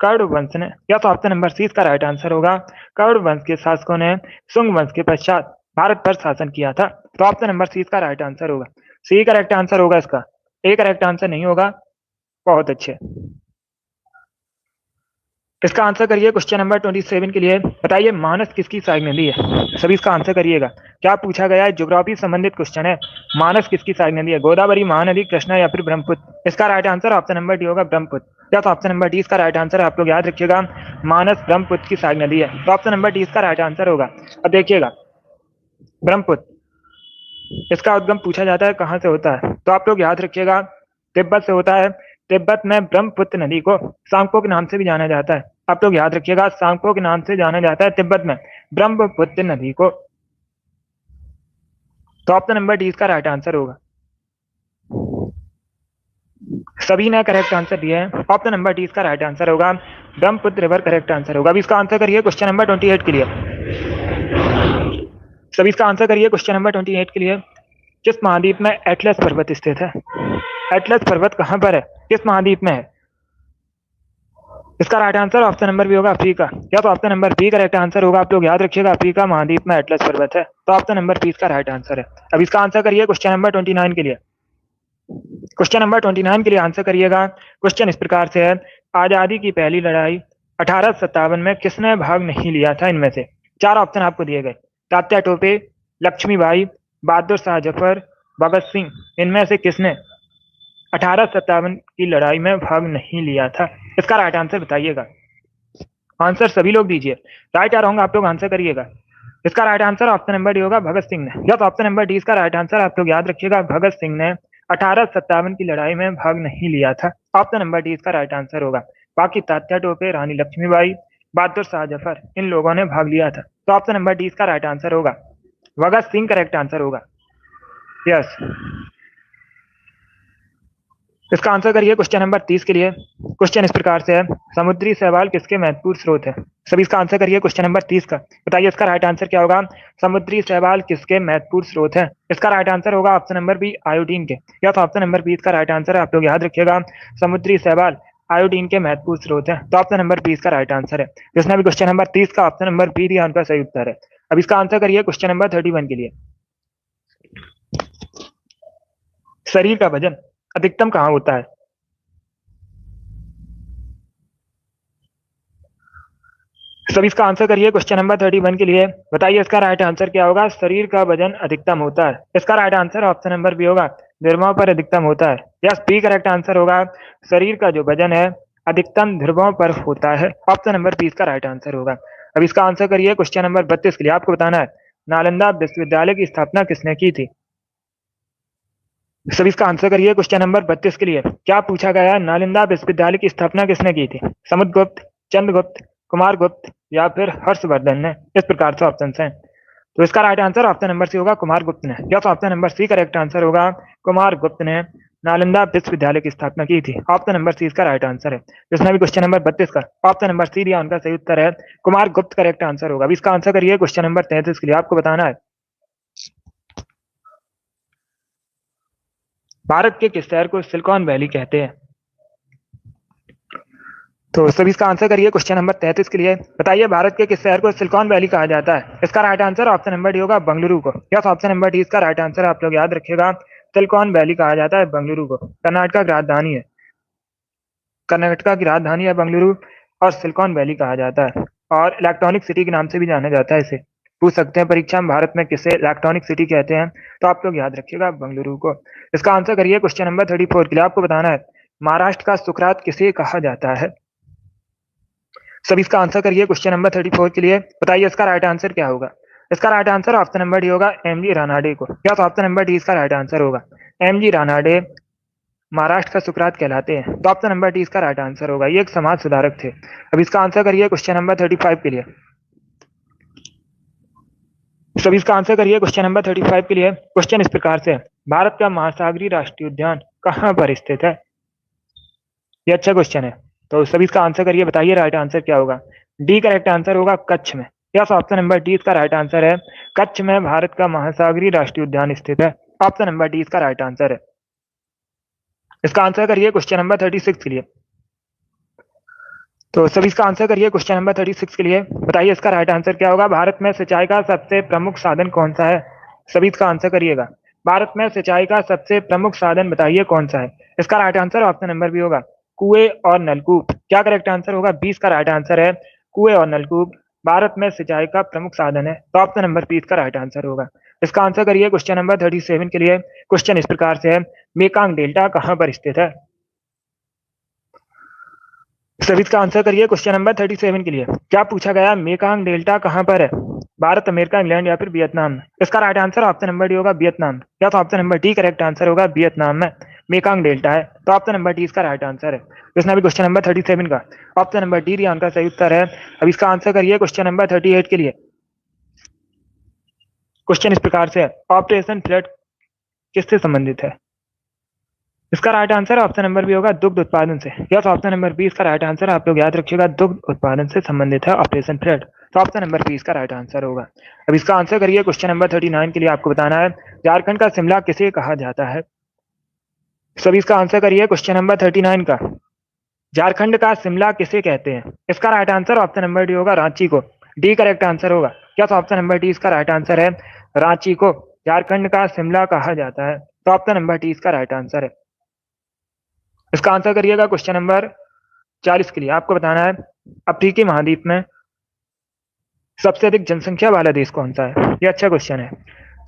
कर्ण वंश ने। या तो ऑप्शन नंबर सी इसका राइट आंसर होगा कर्ण वंश के शासकों ने शुंग वंश के पश्चात भारत पर शासन किया था। तो ऑप्शन नंबर सी इसका राइट आंसर होगा। सी करेक्ट आंसर होगा इसका। ए करेक्ट आंसर नहीं होगा। बहुत अच्छे। इसका आंसर करिए क्वेश्चन नंबर 27 के लिए। बताइए मानस किसकी सहायक नदी है। सभी इसका आंसर करिएगा। क्या पूछा गया है ज्योग्राफी संबंधित क्वेश्चन है। मानस किसकी सहायक नदी है। गोदावरी, महानदी, कृष्णा या फिर ब्रह्मपुत्र। इसका right answer option number D होगा ब्रह्मपुत्र। या तो ऑप्शन नंबर डी इसका राइट आंसर है। आप लोग याद रखिएगा मानस ब्रह्मपुत्र की सहायक नदी है। तो ऑप्शन नंबर डी इसका राइट आंसर होगा। अब देखिएगा ब्रह्मपुत्र इसका उद्गम पूछा जाता है कहाँ से होता है। तो आप लोग याद रखिएगा तिब्बत से होता है। तिब्बत में ब्रह्मपुत्र नदी को सांगपो के नाम से भी जाना जाता है। आप लोग याद रखिएगा सांगपो के नाम से जाना जाता है तिब्बत में ब्रह्मपुत्र नदी को। तो ऑप्शन नंबर डी इसका राइट आंसर होगा। सभी ने करेक्ट आंसर दिया है। ऑप्शन नंबर डी इसका राइट आंसर होगा ब्रह्मपुत्र रिवर करेक्ट आंसर होगा। अब इसका आंसर करिए क्वेश्चन नंबर 28 के लिए। सभी इसका आंसर करिए क्वेश्चन नंबर 28 के लिए। किस महाद्वीप में एटलस पर्वत स्थित है। एटलस पर्वत कहां पर है, किस महाद्वीप में है। इसका right answer option number B होगा अफ्रीका। या तो option number B correct answer होगा। आप लोग याद रखिएगा अफ्रीका महाद्वीप में एटलस पर्वत है। तो ऑप्शन नंबर बी इसका राइट आंसर है। अब इसका आंसर करिए क्वेश्चन नंबर 29 के लिए। क्वेश्चन नंबर 29 के लिए आंसर करिएगा। क्वेश्चन इस प्रकार से है आजादी की पहली लड़ाई 1857 में किसने भाग नहीं लिया था इनमें से। चार ऑप्शन आपको दिए गए, तात्या टोपे, लक्ष्मीबाई, बहादुर शाह जफर, भगत सिंह, इनमें से किसने 1857 की लड़ाई में भाग नहीं लिया था? इसका राइट आंसर बताइएगा। आंसर सभी लोग दीजिए, राइट या रॉन्ग आप लोग आंसर करिएगा। इसका right answer option number D होगा, भगत सिंह ने। यस, ऑप्शन नंबर डी इसका राइट आंसर, आप लोग याद रखिएगा, भगत सिंह ने 1857 की लड़ाई में भाग नहीं लिया था। ऑप्शन नंबर डी इसका राइट आंसर होगा। बाकी तात्या टोपे, रानी लक्ष्मीबाई, बहादुर शाह जफर, इन लोगों ने भाग लिया था। तो ऑप्शन नंबर डी इसका राइट आंसर होगा, भगत सिंह करेक्ट आंसर होगा। यस, इसका आंसर करिए क्वेश्चन नंबर 30 के लिए। क्वेश्चन इस प्रकार से है, समुद्री शैवाल किसके महत्वपूर्ण स्रोत है? सभी इसका आंसर करिए क्वेश्चन नंबर 30 का। बताइए इसका राइट आंसर क्या होगा? समुद्री शैवाल किसके महत्वपूर्ण स्रोत है? इसका राइट आंसर होगा ऑप्शन नंबर बी, आयोडीन के। या तो ऑप्शन नंबर बी इसका राइट आंसर है, आप लोग याद रखिएगा, समुद्री शैवाल आयोडीन के महत्वपूर्ण स्रोत है। तो ऑप्शन नंबर बी इसका राइट आंसर है। जिसने भी क्वेश्चन नंबर 30 का ऑप्शन नंबर बी दिया उनका सही उत्तर है। अब इसका आंसर करिए क्वेश्चन नंबर 31 के लिए। शरीर का वजन अधिकतम कहाँ होता है? सभी इसका आंसर करिए क्वेश्चन नंबर 31 के लिए। बताइए इसका राइट आंसर क्या होगा? शरीर का वजन अधिकतम होता है। इसका right answer option number B होगा, ध्रुवों पर अधिकतम होता है। यस, बी करेक्ट आंसर होगा, शरीर का जो वजन है अधिकतम ध्रुवों पर होता है। ऑप्शन नंबर बी इसका राइट आंसर होगा। अब इसका आंसर करिए क्वेश्चन नंबर 32 के लिए। आपको बताना है नालंदा विश्वविद्यालय की स्थापना किसने की थी? सभी इसका आंसर करिए क्वेश्चन नंबर 32 के लिए। क्या पूछा गया है? नालंदा विश्वविद्यालय की स्थापना किसने की थी? समुद्रगुप्त, चंद्रगुप्त, कुमारगुप्त या फिर हर्षवर्धन ने? इस प्रकार से ऑप्शन हैं। तो इसका right answer option number C होगा, कुमारगुप्त ने। या तो option number C correct answer होगा, कुमारगुप्त ने नालंदा विश्वविद्यालय की स्थापना की थी। ऑप्शन नंबर सी इसका राइट आंसर है। जिसने भी क्वेश्चन नंबर 32 का ऑप्शन नंबर सी दिया उनका सही उत्तर है, कुमारगुप्त करेक्ट आंसर होगा। अब इसका आंसर करिए क्वेश्चन नंबर 33 के लिए। आपको बताना है भारत के किस शहर को सिलिकॉन वैली कहते हैं? तो सभी इसका आंसर करिए क्वेश्चन नंबर 33 के लिए। बताइए भारत के किस शहर को सिलिकॉन वैली कहा जाता है? इसका right answer option number D होगा, बंगलुरु को। यस, ऑप्शन नंबर डी इसका राइट आंसर, आप लोग याद रखिएगा, सिलिकॉन वैली कहा जाता है बंगलुरु को। कर्नाटका की राजधानी है, कर्नाटका की राजधानी है बंगलुरु, और सिलिकॉन वैली कहा जाता है। और इलेक्ट्रॉनिक सिटी के नाम से भी जाना जाता है इसे। पूछ सकते हैं परीक्षा में, भारत में किसे इलेक्ट्रॉनिक सिटी कहते हैं? तो आप लोग याद रखिएगा बंगलुरु को। इसका आंसर करिए क्वेश्चन नंबर 34 के लिए। आपको बताना है महाराष्ट्र का सुकरात किसे कहा जाता है? सभी इसका आंसर करिए क्वेश्चन नंबर 34 के लिए। बताइए इसका राइट आंसर क्या होगा? इसका right answer option number D होगा, एम जी रानाडे को। या तो ऑप्शन नंबर डी इसका राइट आंसर होगा, एम जी रानाडे महाराष्ट्र का सुकरात कहलाते हैं। तो ऑप्शन नंबर डी इसका राइट आंसर होगा, ये एक समाज सुधारक थे। अब इसका आंसर करिए क्वेश्चन नंबर 35 के लिए। सभी इसका आंसर करिए क्वेश्चन नंबर 35 के लिए। क्वेश्चन इस प्रकार से, भारत का महासागरीय राष्ट्रीय उद्यान कहाँ पर स्थित है? ये अच्छा क्वेश्चन है, तो सभी इसका आंसर करिए। बताइए राइट आंसर क्या होगा? डी करेक्ट आंसर होगा, कच्छ में। यस, ऑप्शन नंबर डी इसका राइट आंसर है, कच्छ में भारत का महासागरीय राष्ट्रीय उद्यान स्थित है। ऑप्शन नंबर डी इसका राइट आंसर है। इसका आंसर करिए क्वेश्चन नंबर 36 के लिए। तो सभी इसका आंसर करिए क्वेश्चन नंबर 36 के लिए। बताइए इसका राइट आंसर क्या होगा? भारत में सिंचाई का सबसे प्रमुख साधन कौन सा है? सभी इसका आंसर करिएगा। भारत में सिंचाई का सबसे प्रमुख साधन बताइए कौन सा है? इसका right answer option number B होगा, कुएं और नलकूप। क्या करेक्ट आंसर होगा? 20 का राइट आंसर है, कुएं और नलकूप भारत में सिंचाई का प्रमुख साधन है। तो ऑप्शन नंबर 20 का राइट आंसर होगा। इसका आंसर करिए क्वेश्चन नंबर 37 के लिए। क्वेश्चन इस प्रकार से है, मेकांग डेल्टा कहाँ पर स्थित है? सभी इसका आंसर करिए क्वेश्चन नंबर 37 के लिए। क्या पूछा गया? मेकांग डेल्टा कहाँ पर है? भारत, अमेरिका, इंग्लैंड या फिर वियतनाम? इसका right answer option number D होगा, वियतनाम। या तो option number D correct answer होगा, वियतनाम में मेकांग डेल्टा है। तो ऑप्शन नंबर डी इसका राइट आंसर है। इसने भी क्वेश्चन नंबर 37 का ऑप्शन नंबर डी दिया उनका सही उत्तर है। अब इसका आंसर करिए क्वेश्चन नंबर 38 के लिए। क्वेश्चन इस प्रकार से है, ऑपरेशन फ्लड किससे संबंधित है? इसका right answer option number B होगा, दुग्ध उत्पादन से। यस, ऑप्शन नंबर बी इसका राइट आंसर, आप लोग याद रखिएगा, दुग्ध उत्पादन से संबंधित है ऑपरेशन फ्लड। तो ऑप्शन नंबर बी इसका राइट आंसर होगा। अब इसका आंसर करिए क्वेश्चन नंबर 39 के लिए। आपको बताना है झारखंड का शिमला किसे कहा जाता है? सभी इसका आंसर करिए क्वेश्चन नंबर 39 का, झारखंड का शिमला किसे कहते हैं? इसका right answer option number D होगा, रांची को। डी करेक्ट आंसर होगा। क्या? तो ऑप्शन नंबर डी इसका राइट आंसर है, रांची को झारखंड का शिमला कहा जाता है। तो ऑप्शन नंबर डी इसका राइट आंसर है। इसका आंसर करिएगा क्वेश्चन नंबर 40 के लिए। आपको बताना है अफ्रीकी महाद्वीप में सबसे अधिक जनसंख्या वाला देश कौन सा है? ये अच्छा क्वेश्चन है,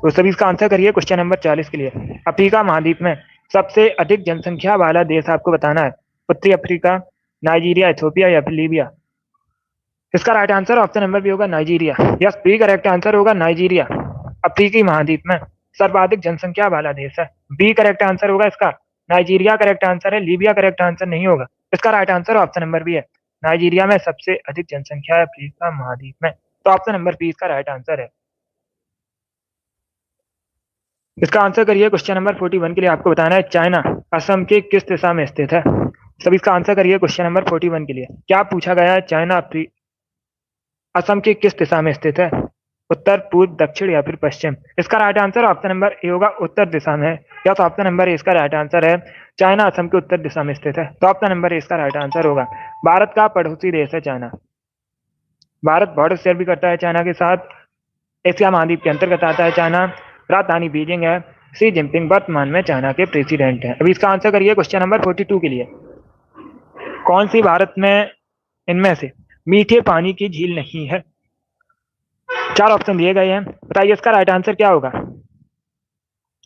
तो सभी इसका आंसर करिए क्वेश्चन नंबर 40 के लिए। अफ्रीका महाद्वीप में सबसे अधिक जनसंख्या वाला देश आपको बताना है। उत्तरी अफ्रीका, नाइजीरिया, इथियोपिया या फिर लीबिया। इसका right answer option number B होगा Nigeria. Yes, B correct answer होगा नाइजीरिया। अफ्रीकी महाद्वीप में सर्वाधिक जनसंख्या वाला देश है। बी करेक्ट आंसर होगा इसका। नाइजीरिया करेक्ट आंसर है, लीबिया करेक्ट आंसर नहीं होगा। इसका right answer option number B है। नाइजीरिया में सबसे अधिक जनसंख्या है अफ्रीका महाद्वीप में, तो ऑप्शन नंबर बी इसका राइट आंसर है। इसका आंसर करिए क्वेश्चन नंबर 41 के लिए। आपको बताना है चाइना असम के किस दिशा में स्थित है। सभी इसका आंसर करिए क्वेश्चन नंबर 41 के लिए। क्या पूछा गया है? चाइना असम के किस दिशा में स्थित है? उत्तर, पूर्व, दक्षिण या फिर पश्चिम। इसका right answer option number A होगा, उत्तर दिशा में है। या तो ऑप्शन नंबर ए इसका राइट आंसर है। चाइना असम के उत्तर दिशा में स्थित है, तो ऑप्शन नंबर ए इसका राइट आंसर होगा। भारत का पड़ोसी देश है चाइना। भारत बॉर्डर शेयर भी करता है चाइना के साथ। एशिया महाद्वीप के अंतर्गत आता है चाइना। राजधानी बीजिंग है। शी जिनपिंग वर्तमान में चाइना के प्रेसिडेंट हैं। अभी इसका आंसर करिए क्वेश्चन नंबर 42 के लिए। कौन सी भारत में इनमें से मीठे पानी की झील नहीं है? चार ऑप्शन दिए गए हैं, बताइए इसका राइट आंसर क्या होगा।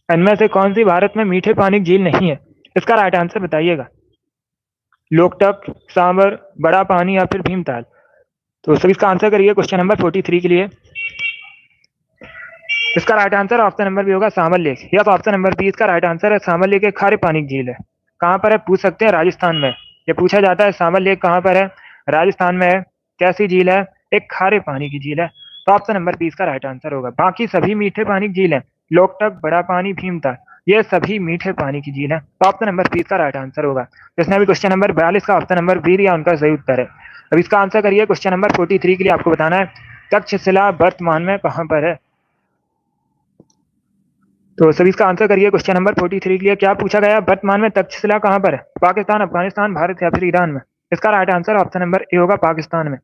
इनमें से कौन सी भारत में मीठे पानी की झील नहीं है? इसका राइट आंसर बताइएगा। लोकटक, सांबर, बड़ा पानी या फिर भीमताल। तो सभी इसका आंसर करिए क्वेश्चन नंबर 43 के लिए। इसका right answer option number B होगा, सांबर लेक। या तो ऑप्शन नंबर बी इसका राइट आंसर है। सांबर लेक एक खारे पानी की झील है। कहाँ पर है पूछ सकते हैं? राजस्थान में। ये पूछा जाता है सांबर लेक कहाँ पर है? राजस्थान में है। कैसी झील है? एक खारे पानी की झील है, तो ऑप्शन नंबर बी इसका राइट आंसर होगा। बाकी सभी मीठे पानी की झील है। लोकटक, बड़ा पानी, भीमताल, ये सभी मीठे पानी की झील है, तो ऑप्शन नंबर बी इसका राइट आंसर होगा। जिसने अभी क्वेश्चन नंबर 42 का ऑप्शन नंबर बी दिया उनका सही उत्तर है। अब इसका आंसर करिए क्वेश्चन नंबर 43 के लिए। आपको बताना है तक्षशिला वर्तमान में कहाँ पर है। तो सभी इसका आंसर करिए क्वेश्चन नंबर 43 के लिए। क्या पूछा गया? वर्तमान में तक्षशिला कहाँ पर है? पाकिस्तान, अफगानिस्तान, भारत या फिर ईरान में। इसका right answer option number A होगा, पाकिस्तान में।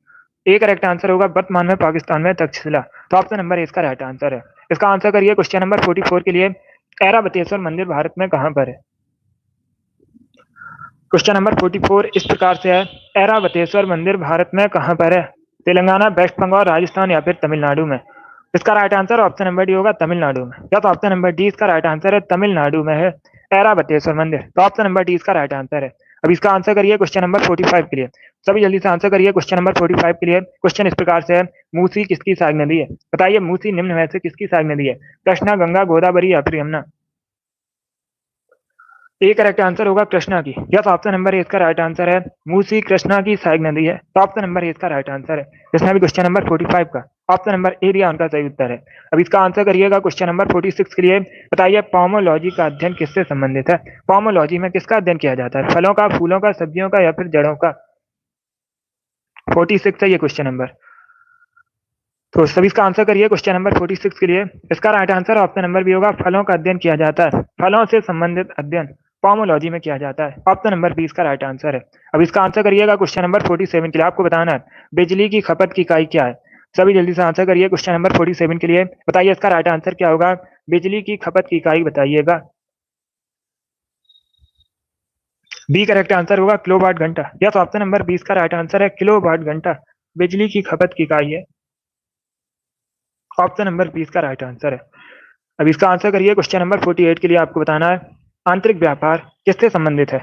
ए करेक्ट आंसर होगा, वर्तमान में पाकिस्तान में तक्षशिला, तो ऑप्शन नंबर ए इसका राइट आंसर है। इसका आंसर करिए क्वेश्चन नंबर 44 के लिए। ऐरावतेश्वर मंदिर भारत में कहाँ पर है? क्वेश्चन नंबर 44 इस प्रकार से है, ऐरावतेश्वर मंदिर भारत में कहाँ पर है? तेलंगाना, वेस्ट बंगाल, राजस्थान या फिर तमिलनाडु में। इसका right answer option number D होगा, तमिलनाडु में। या तो ऑप्शन नंबर डी इसका राइट आंसर है, तमिलनाडु में है ऐरावतेश्वर मंदिर, तो ऑप्शन नंबर डी इसका राइट आंसर है। अब इसका आंसर करिए क्वेश्चन नंबर 45 के लिए। सभी जल्दी से आंसर करिए क्वेश्चन नंबर 45 के लिए। क्वेश्चन इस प्रकार से है, मूसी किसकी सहायक नदी है? बताइए मूसी निम्न में से किसकी सहायक नदी है? कृष्णा, गंगा, गोदावरी या फिर यमुना। ए करेक्ट आंसर होगा कृष्णा की। यस, ऑप्शन नंबर ए इसका राइट आंसर है। मूसी कृष्णा की सहायक नदी है, तो ऑप्शन नंबर ए इसका राइट आंसर है। जिसने भी क्वेश्चन नंबर 45 का ऑप्शन नंबर ए दिया उनका सही उत्तर है। अब इसका आंसर करिएगा क्वेश्चन नंबर 46 के लिए। बताइए पोमोलॉजी का अध्ययन किससे संबंधित है? पोमोलॉजी में किसका अध्ययन किया जाता है? फलों का, फूलों का, सब्जियों का या फिर जड़ों का। 46 है ये क्वेश्चन नंबर। तो सभी इसका आंसर करिए क्वेश्चन नंबर 46 के लिए। इसका right answer option number B होगा, फलों का अध्ययन किया जाता है। फलों से संबंधित अध्ययन पोमोलॉजी में किया जाता है, ऑप्शन नंबर बी इसका राइट आंसर है। अब इसका आंसर करिएगा क्वेश्चन नंबर 47 के लिए। आपको बताना है बिजली की खपत की इकाई क्या है। सभी जल्दी से आंसर करिए क्वेश्चन नंबर 47 के लिए। बताइए इसका राइट आंसर क्या होगा। बिजली की खपत की इकाई बताइएगा। बी करेक्ट आंसर होगा, किलोवाट घंटा। यस, ऑप्शन नंबर बी इसका राइट आंसर है, किलोवाट घंटा बिजली की खपत की इकाई है, ऑप्शन नंबर बी इसका राइट आंसर है। अब इसका आंसर करिए क्वेश्चन नंबर 48 के लिए। आपको बताना है आंतरिक व्यापार किससे संबंधित है।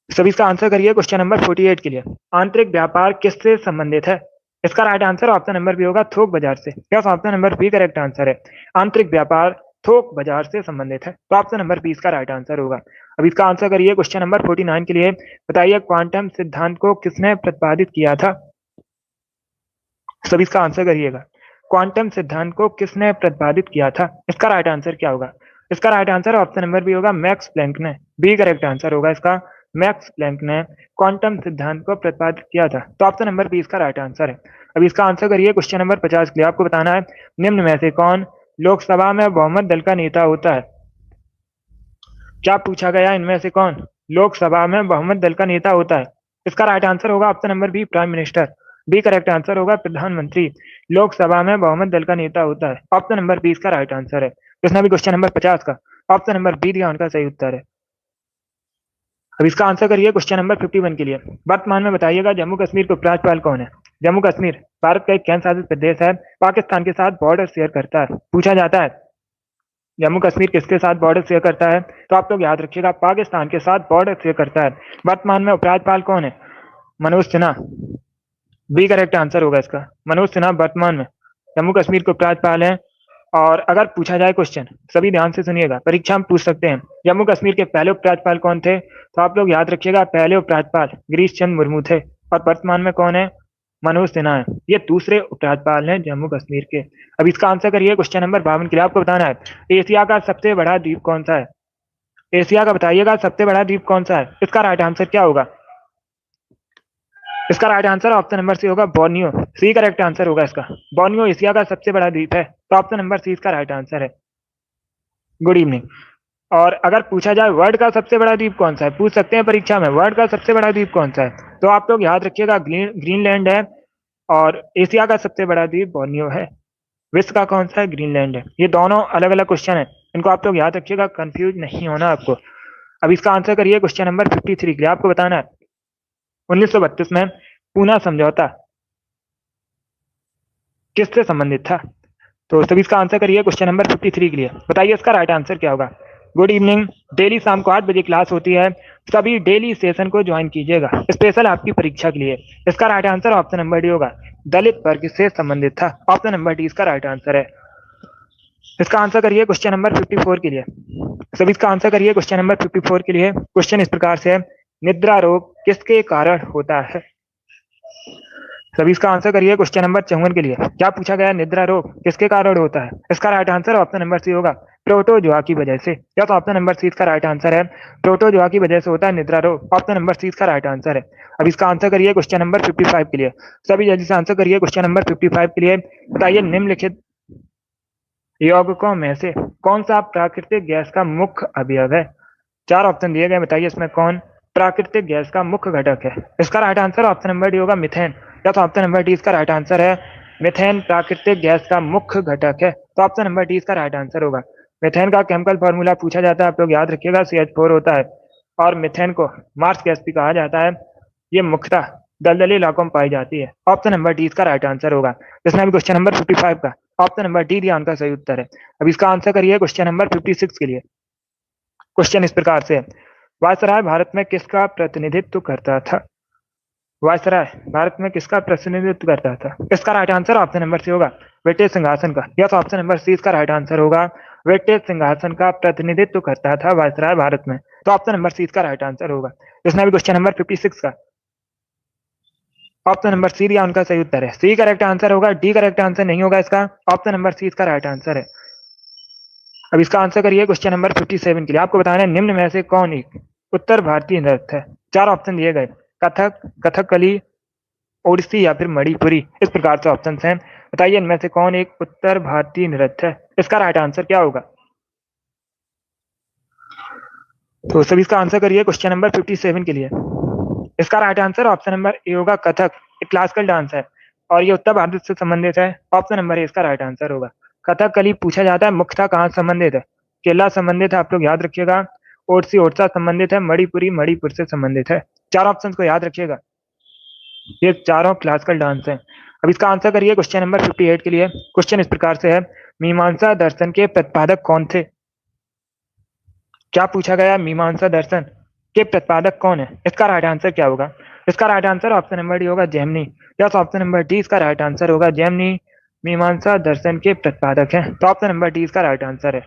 सभी इसका आंसर करिए क्वेश्चन नंबर 48 के लिए। आंतरिक व्यापार किससे संबंधित है? इसका right answer option number B होगा, थोक बाजार से। Yes, option number B correct answer है। आंतरिक व्यापार थोक बाजार से संबंधित है, तो ऑप्शन नंबर बी इसका राइट आंसर होगा। अब इसका आंसर करिए क्वेश्चन नंबर 49 के लिए। बताइए क्वांटम सिद्धांत को किसने प्रतिपादित किया था? सभी इसका आंसर करिएगा। क्वांटम सिद्धांत को किसने प्रतिपादित किया था? इसका राइट आंसर क्या होगा? इसका right answer option number B होगा, मैक्स प्लैंक ने। बी करेक्ट आंसर होगा इसका। मैक्स प्लैंक ने क्वांटम सिद्धांत को प्रतिपादित किया था, तो ऑप्शन नंबर बी इसका राइट आंसर है। अब इसका आंसर करिए क्वेश्चन नंबर 50 के लिए। आपको बताना है निम्न में से कौन लोकसभा में बहुमत दल का नेता होता है। क्या पूछा गया? इनमें से कौन लोकसभा में बहुमत दल का नेता होता है? इसका राइट आंसर होगा option number B, prime minister. B correct answer होगा, प्रधानमंत्री लोकसभा में बहुमत दल का नेता होता है, ऑप्शन नंबर बी इसका राइट आंसर है। जिसने भी क्वेश्चन नंबर 50 का ऑप्शन नंबर बी दिया उनका सही उत्तर है। अब इसका आंसर करिए क्वेश्चन नंबर 51 के लिए। वर्तमान में बताइएगा जम्मू कश्मीर के उपराज्यपाल कौन है। जम्मू कश्मीर भारत का एक केंद्र शासित प्रदेश है, पाकिस्तान के साथ बॉर्डर शेयर करता है। पूछा जाता है जम्मू कश्मीर किसके साथ बॉर्डर शेयर करता है, तो आप लोग याद रखिएगा पाकिस्तान के साथ बॉर्डर शेयर करता है। वर्तमान में उपराज्यपाल कौन है? Manoj Sinha. B correct answer होगा इसका, मनोज सिन्हा वर्तमान में जम्मू कश्मीर के उपराज्यपाल हैं। और अगर पूछा जाए क्वेश्चन, सभी ध्यान से सुनिएगा, परीक्षा में पूछ सकते हैं, जम्मू कश्मीर के पहले उपराज्यपाल कौन थे, तो आप लोग याद रखिएगा पहले उपराज्यपाल गिरीश चंद्र मुर्मू थे। और वर्तमान में कौन है? मनोज सिन्हा है। ये दूसरे उपराज्यपाल हैं जम्मू कश्मीर के। अब इसका आंसर करिए क्वेश्चन नंबर 52 के लिए। आपको बताना है एशिया का सबसे बड़ा द्वीप कौन सा है? एशिया का बताइएगा सबसे बड़ा द्वीप कौन सा है? इसका राइट आंसर क्या होगा? इसका right answer option number C होगा बोर्नियो। सी करेक्ट आंसर होगा इसका। बोर्नियो एशिया का सबसे बड़ा द्वीप है, तो ऑप्शन नंबर सी इसका राइट आंसर है। Good evening. और अगर पूछा जाए वर्ल्ड का सबसे बड़ा द्वीप कौन सा है, पूछ सकते हैं परीक्षा में, वर्ल्ड का सबसे बड़ा द्वीप कौन सा है, तो आप लोग याद रखिएगा ग्रीनलैंड है। और एशिया का सबसे बड़ा द्वीप बोर्नियो है। विश्व का कौन सा है? ग्रीनलैंड है। ये दोनों अलग अलग क्वेश्चन है, इनको आप लोग याद रखिएगा, कंफ्यूज नहीं होना आपको। अब इसका आंसर करिए क्वेश्चन नंबर 53 के लिए। आपको बताना है 1932 में पूना समझौता किससे संबंधित था, तो सभी इसका आंसर करिए क्वेश्चन नंबर 53 के लिए। बताइए इसका राइट आंसर क्या होगा। Good evening. डेली शाम को 8 बजे क्लास होती है, सभी डेली सेशन को ज्वाइन कीजिएगा, स्पेशल आपकी परीक्षा के लिए। इसका right answer option number D होगा, दलित वर्ग से संबंधित था। ऑप्शन नंबर डी इसका राइट आंसर है। इसका आंसर करिए क्वेश्चन नंबर 54 के लिए। सभी इसका आंसर करिए क्वेश्चन नंबर 54 के लिए। क्वेश्चन इस प्रकार से है, निद्रा रोग किसके कारण होता है? सभी इसका आंसर करिए क्वेश्चन नंबर 54 के लिए। क्या पूछा गया? निद्रा रोग किसके कारण होता है? इसका right answer option number C होगा, प्रोटोजोआ की वजह से। या तो ऑप्शन नंबर सी इसका राइट आंसर है, प्रोटोजोआ की वजह से होता है निद्रा रोग। ऑप्शन नंबर सी इसका राइट आंसर है। अब इसका आंसर करिए क्वेश्चन नंबर 55 के लिए। सभी जल्दी से आंसर करिए क्वेश्चन नंबर 55 के लिए। बताइए निम्नलिखित यौगिकों में से कौन सा प्राकृतिक गैस का मुख्य अवयव है? 4 ऑप्शन दिए गए, बताइए इसमें कौन प्राकृतिक गैस का मुख्य घटक है? इसका right answer option number D होगा, मिथेन। या तो ऑप्शन नंबर डी इसका राइट आंसर है, मिथेन प्राकृतिक गैस का मुख्य घटक है, तो ऑप्शन नंबर डी इसका राइट आंसर होगा। मिथेन का केमिकल फॉर्मूला पूछा जाता है, आप लोग याद रखिएगा, CH4 होता है। और मिथेन को मार्स गैस भी कहा जाता है। ये मुख्यतः दलदली इलाकों में पाई जाती है। ऑप्शन नंबर डी इसका राइट आंसर होगा। इसमें भी क्वेश्चन नंबर 55 का ऑप्शन नंबर डी दिया उनका सही उत्तर है। अब इसका आंसर करिए क्वेश्चन नंबर 56 के लिए। क्वेश्चन इस प्रकार से, वायसराय भारत में किसका प्रतिनिधित्व करता था? वायसराय भारत में किसका प्रतिनिधित्व करता था? इसका right answer option number C होगा, ब्रिटिश सिंहासन का। या तो ऑप्शन नंबर सी इसका राइट आंसर होगा, ब्रिटिश सिंहासन का प्रतिनिधित्व करता था वायसराय भारत में, तो ऑप्शन नंबर सी इसका राइट आंसर होगा। इसमें भी क्वेश्चन नंबर 56 का ऑप्शन नंबर सी दिया उनका सही उत्तर है। सी करेक्ट आंसर होगा, डी करेक्ट आंसर नहीं होगा इसका, ऑप्शन नंबर सी इसका राइट आंसर है। अब इसका आंसर करिए क्वेश्चन नंबर 57 के लिए। आपको बताना है निम्न में से कौन एक उत्तर भारतीय नृत्य है? 4 ऑप्शन दिए गए, कथक, कथकली, ओडिसी या फिर मणिपुरी। इस प्रकार से ऑप्शन हैं, बताइए इनमें से कौन एक उत्तर भारतीय नृत्य है? इसका राइट आंसर क्या होगा? तो सभी इसका आंसर करिए क्वेश्चन नंबर 57 के लिए। इसका right answer option number A होगा, कथक। एक क्लासिकल डांस है और ये उत्तर भारत से संबंधित है। ऑप्शन नंबर ए इसका राइट आंसर होगा। कथकली पूछा जाता है मुख्यतः कहाँ संबंधित है? केरला संबंधित है, आप लोग याद रखिएगा। ओडिसी ओडिशा संबंधित है, मणिपुरी मणिपुर से संबंधित है। 4 ऑप्शन को याद रखिएगा, ये चारों क्लासिकल डांस हैं। अब इसका आंसर करिए क्वेश्चन नंबर 58 के लिए। क्वेश्चन इस प्रकार से है, मीमांसा दर्शन के प्रतिपादक कौन थे? क्या पूछा गया? मीमांसा दर्शन के प्रतिपादक कौन है? इसका राइट आंसर क्या होगा? इसका right answer option number D होगा, जैमिनी। या तो ऑप्शन नंबर डी इसका राइट आंसर होगा, जैमिनी मीमांसा दर्शन के प्रतिपादक हैं, तो ऑप्शन नंबर डी इसका राइट आंसर है।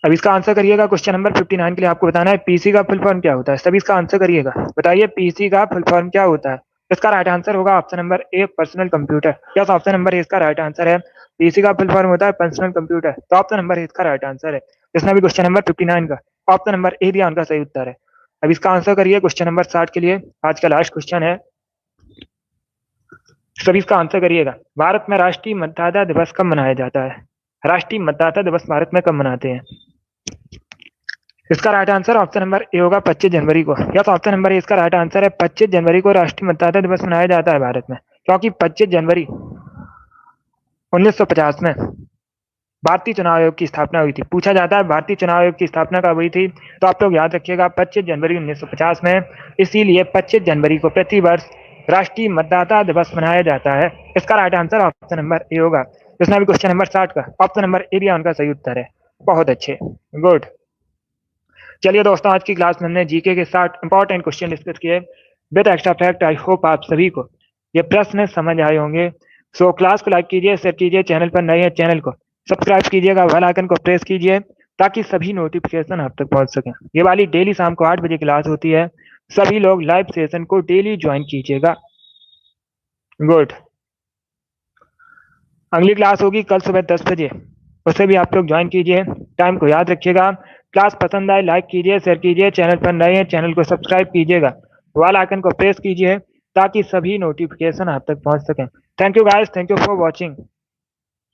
अब इसका आंसर करिएगा क्वेश्चन नंबर 59 के लिए। आपको बताना है पीसी का फुल फॉर्म क्या होता है, सभी इसका आंसर करिएगा। बताइए पीसी का फुल फॉर्म क्या होता है? इसका राइट आंसर होगा option number A, personal computer. या तो ऑप्शन नंबर ए इसका राइट आंसर है, पीसी का फुल फॉर्म होता है पर्सनल कंप्यूटर, तो ऑप्शन नंबर ए इसका राइट आंसर है। इसमें भी क्वेश्चन नंबर 59 का ऑप्शन नंबर ए दिया उनका सही उत्तर है। अब इसका आंसर करिए क्वेश्चन नंबर 60 के लिए। आज का लास्ट क्वेश्चन है, सभी इसका आंसर करिएगा। भारत में राष्ट्रीय मतदाता दिवस कब मनाया जाता है? राष्ट्रीय मतदाता दिवस भारत में कब मनाते हैं? इसका right answer option number A होगा, 25 जनवरी को। या तो ऑप्शन नंबर ए इसका राइट आंसर है, 25 जनवरी को राष्ट्रीय मतदाता दिवस मनाया जाता है भारत में, क्योंकि 25 जनवरी 1950 में भारतीय चुनाव आयोग की स्थापना हुई थी। पूछा जाता है भारतीय चुनाव आयोग की स्थापना कब हुई थी, तो आप लोग याद रखिएगा 25 जनवरी 1950 में। इसीलिए 25 जनवरी को राष्ट्रीय मतदाता दिवस मनाया जाता है? इसका right answer option number A होगा। इसमें भी क्वेश्चन नंबर 60 का ऑप्शन नंबर ए भी उनका सही उत्तर है। बहुत अच्छे, गुड। चलिए दोस्तों, आज की क्लास में हमने जीके के 60 इंपॉर्टेंट क्वेश्चन डिस्कस किए with extra fact. I hope आप सभी को ये प्रश्न समझ आए होंगे। सो क्लास को लाइक कीजिए, शेयर कीजिए, चैनल पर नए हैं चैनल को सब्सक्राइब कीजिएगा, बेल आइकन को प्रेस कीजिए ताकि सभी नोटिफिकेशन आप तक पहुंच सकें। ये वाली डेली शाम को 8 बजे क्लास होती है, सभी लोग लाइव सेशन को डेली ज्वाइन कीजिएगा। गुड। अगली क्लास होगी कल सुबह 10 बजे, उसे भी आप लोग ज्वाइन कीजिए। टाइम को याद रखिएगा। क्लास पसंद आए लाइक कीजिए, शेयर कीजिए, चैनल पर नए हैं चैनल को सब्सक्राइब कीजिएगा, बेल आइकन को प्रेस कीजिए ताकि सभी नोटिफिकेशन आप तक पहुंच सकें। Thank you guys, thank you for watching.